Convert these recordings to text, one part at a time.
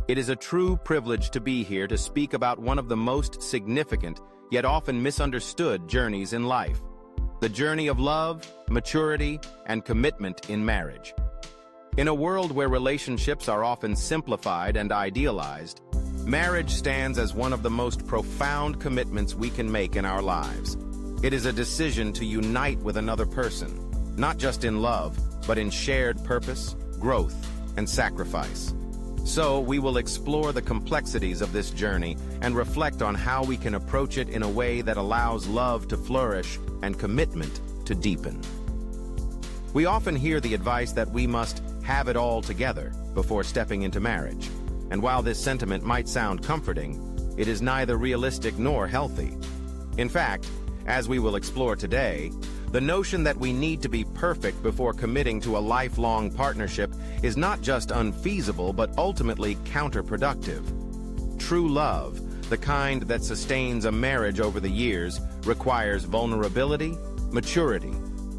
It is a true privilege to be here to speak about one of the most significant, yet often misunderstood journeys in life: the journey of love, maturity, and commitment in marriage. In a world where relationships are often simplified and idealized, marriage stands as one of the most profound commitments we can make in our lives. It is a decision to unite with another person, not just in love, but in shared purpose, growth, and sacrifice. So, we will explore the complexities of this journey and reflect on how we can approach it in a way that allows love to flourish and commitment to deepen. We often hear the advice that we must have it all together before stepping into marriage. And while this sentiment might sound comforting, it is neither realistic nor healthy. In fact, as we will explore today, the notion that we need to be perfect before committing to a lifelong partnership is not just unfeasible but ultimately counterproductive. True love, the kind that sustains a marriage over the years, requires vulnerability, maturity,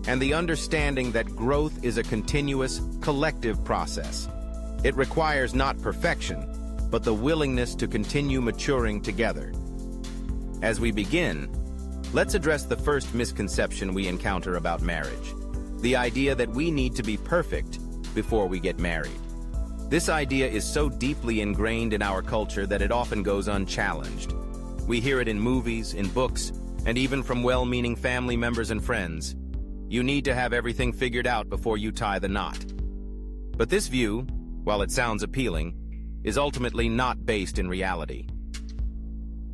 and the understanding that growth is a continuous, collective process. It requires not perfection, but the willingness to continue maturing together. As we begin, let's address the first misconception we encounter about marriage: the idea that we need to be perfect before we get married. This idea is so deeply ingrained in our culture that it often goes unchallenged. We hear it in movies, in books, and even from well-meaning family members and friends. You need to have everything figured out before you tie the knot. But this view, while it sounds appealing, is ultimately not based in reality.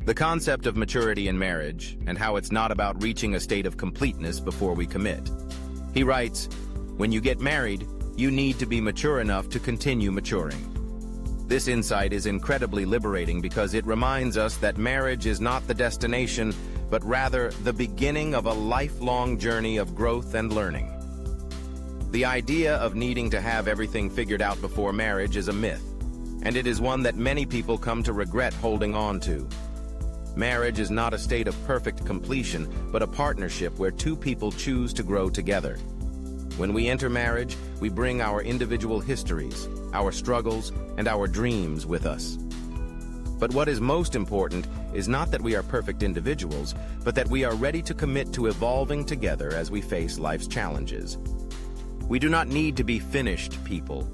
The concept of maturity in marriage, and how it's not about reaching a state of completeness before we commit. He writes, "When you get married, you need to be mature enough to continue maturing." This insight is incredibly liberating because it reminds us that marriage is not the destination, but rather the beginning of a lifelong journey of growth and learning. The idea of needing to have everything figured out before marriage is a myth, and it is one that many people come to regret holding on to. Marriage is not a state of perfect completion, but a partnership where two people choose to grow together. When we enter marriage, we bring our individual histories, our struggles, and our dreams with us. But what is most important is not that we are perfect individuals, but that we are ready to commit to evolving together as we face life's challenges. We do not need to be finished people.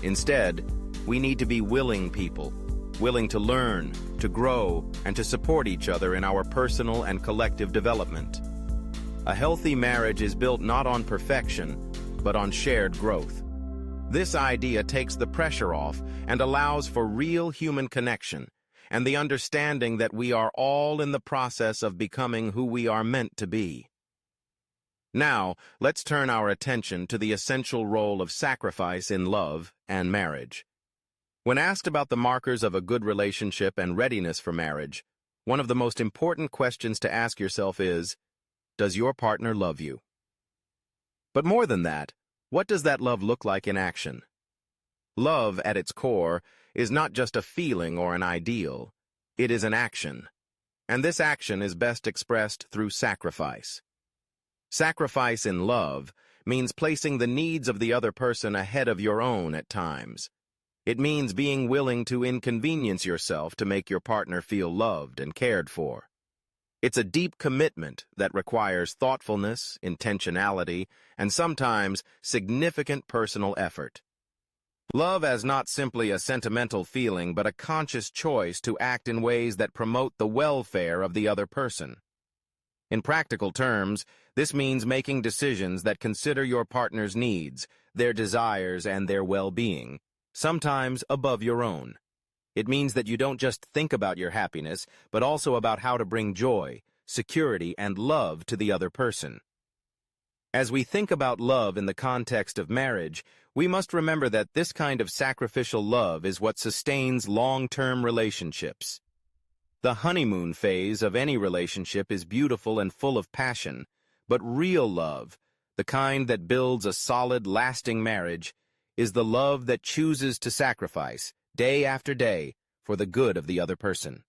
Instead, we need to be willing people, willing to learn, to grow, and to support each other in our personal and collective development. A healthy marriage is built not on perfection, but on shared growth. This idea takes the pressure off and allows for real human connection and the understanding that we are all in the process of becoming who we are meant to be. Now, let's turn our attention to the essential role of sacrifice in love and marriage. When asked about the markers of a good relationship and readiness for marriage, one of the most important questions to ask yourself is, does your partner love you? But more than that, what does that love look like in action? Love, at its core, is not just a feeling or an ideal. It is an action. And this action is best expressed through sacrifice. Sacrifice in love means placing the needs of the other person ahead of your own at times. It means being willing to inconvenience yourself to make your partner feel loved and cared for. It's a deep commitment that requires thoughtfulness, intentionality, and sometimes significant personal effort. Love as not simply a sentimental feeling, but a conscious choice to act in ways that promote the welfare of the other person. In practical terms, this means making decisions that consider your partner's needs, their desires, and their well-being, sometimes above your own. It means that you don't just think about your happiness, but also about how to bring joy, security, and love to the other person. As we think about love in the context of marriage, we must remember that this kind of sacrificial love is what sustains long-term relationships. The honeymoon phase of any relationship is beautiful and full of passion, but real love, the kind that builds a solid, lasting marriage, is the love that chooses to sacrifice, day after day, for the good of the other person.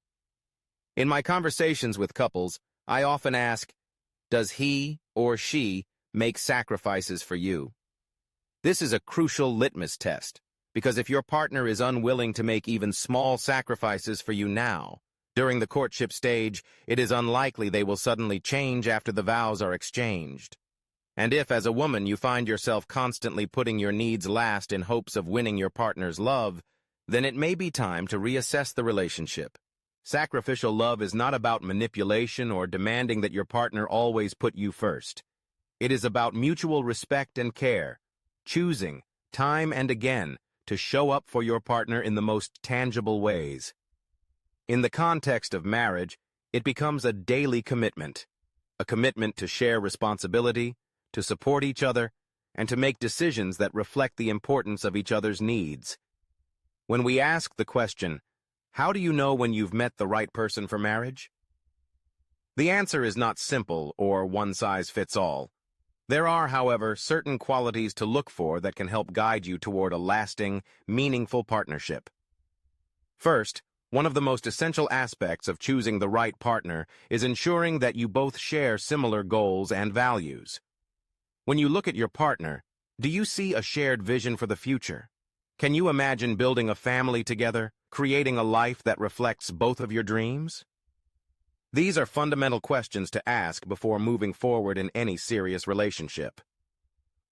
In my conversations with couples, I often ask, does he or she make sacrifices for you? This is a crucial litmus test, Because if your partner is unwilling to make even small sacrifices for you now, during the courtship stage, it is unlikely they will suddenly change after the vows are exchanged. And if, as a woman, you find yourself constantly putting your needs last in hopes of winning your partner's love, then it may be time to reassess the relationship. Sacrificial love is not about manipulation or demanding that your partner always put you first. It is about mutual respect and care, choosing, time and again, to show up for your partner in the most tangible ways. In the context of marriage, it becomes a daily commitment, a commitment to share responsibility, to support each other, and to make decisions that reflect the importance of each other's needs. When we ask the question, how do you know when you've met the right person for marriage? The answer is not simple or one-size-fits-all. There are, however, certain qualities to look for that can help guide you toward a lasting, meaningful partnership. First, one of the most essential aspects of choosing the right partner is ensuring that you both share similar goals and values. When you look at your partner, do you see a shared vision for the future? Can you imagine building a family together, creating a life that reflects both of your dreams? These are fundamental questions to ask before moving forward in any serious relationship.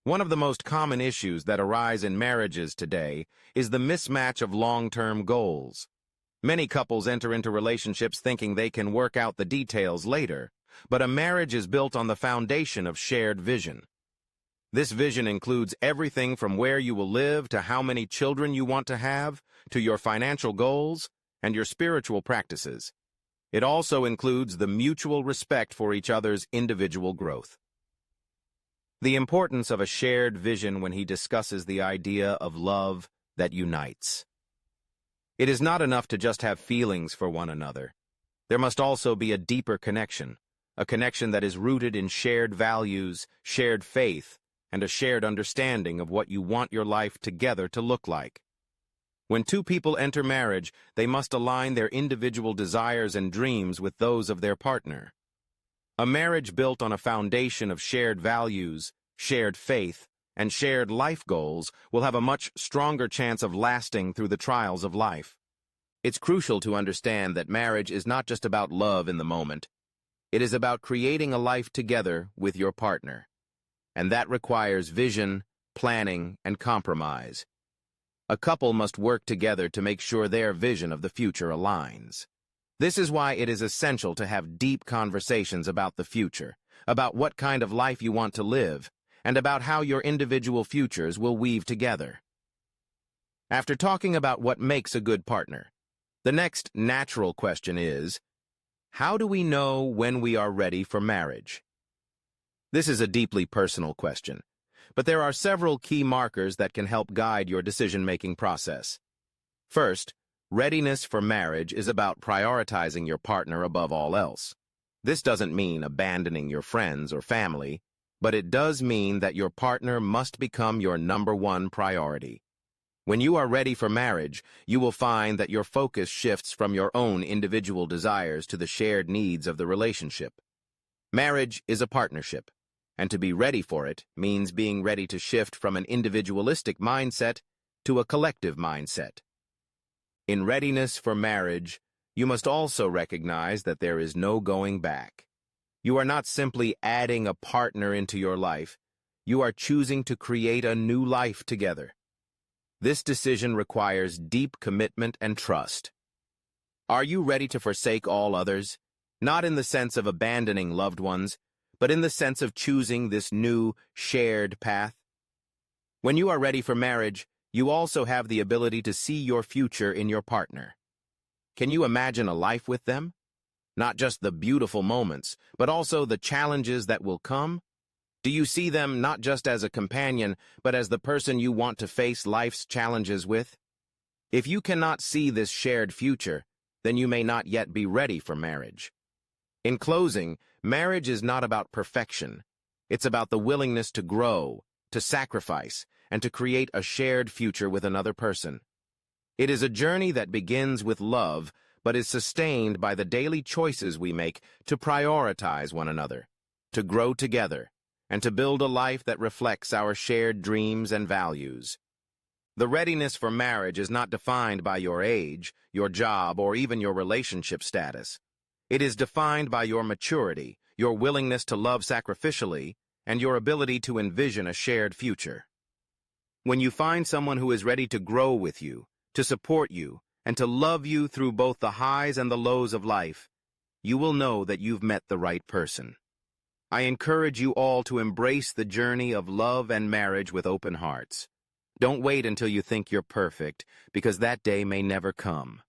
One of the most common issues that arise in marriages today is the mismatch of long-term goals. Many couples enter into relationships thinking they can work out the details later, but a marriage is built on the foundation of shared vision. This vision includes everything from where you will live to how many children you want to have, to your financial goals and your spiritual practices. It also includes the mutual respect for each other's individual growth. The importance of a shared vision when he discusses the idea of love that unites. It is not enough to just have feelings for one another. There must also be a deeper connection, a connection that is rooted in shared values, shared faith, and a shared understanding of what you want your life together to look like. When two people enter marriage, they must align their individual desires and dreams with those of their partner. A marriage built on a foundation of shared values, shared faith, and shared life goals will have a much stronger chance of lasting through the trials of life. It's crucial to understand that marriage is not just about love in the moment. It is about creating a life together with your partner. And that requires vision, planning, and compromise. A couple must work together to make sure their vision of the future aligns. This is why it is essential to have deep conversations about the future, about what kind of life you want to live, and about how your individual futures will weave together. After talking about what makes a good partner, the next natural question is, how do we know when we are ready for marriage? This is a deeply personal question, but there are several key markers that can help guide your decision-making process. First, readiness for marriage is about prioritizing your partner above all else. This doesn't mean abandoning your friends or family, but it does mean that your partner must become your number one priority. When you are ready for marriage, you will find that your focus shifts from your own individual desires to the shared needs of the relationship. Marriage is a partnership, and to be ready for it means being ready to shift from an individualistic mindset to a collective mindset. In readiness for marriage, you must also recognize that there is no going back. You are not simply adding a partner into your life, you are choosing to create a new life together. This decision requires deep commitment and trust. Are you ready to forsake all others? Not in the sense of abandoning loved ones, but in the sense of choosing this new, shared path. When you are ready for marriage, you also have the ability to see your future in your partner. Can you imagine a life with them? Not just the beautiful moments, but also the challenges that will come? Do you see them not just as a companion, but as the person you want to face life's challenges with? If you cannot see this shared future, then you may not yet be ready for marriage. In closing, marriage is not about perfection. It's about the willingness to grow, to sacrifice, and to create a shared future with another person. It is a journey that begins with love, but is sustained by the daily choices we make to prioritize one another, to grow together, and to build a life that reflects our shared dreams and values. The readiness for marriage is not defined by your age, your job, or even your relationship status. It is defined by your maturity, your willingness to love sacrificially, and your ability to envision a shared future. When you find someone who is ready to grow with you, to support you, and to love you through both the highs and the lows of life, you will know that you've met the right person. I encourage you all to embrace the journey of love and marriage with open hearts. Don't wait until you think you're perfect, because that day may never come.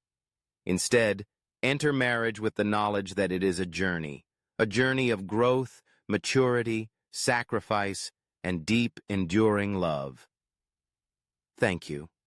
Instead, enter marriage with the knowledge that it is a journey of growth, maturity, sacrifice, and deep, enduring love. Thank you.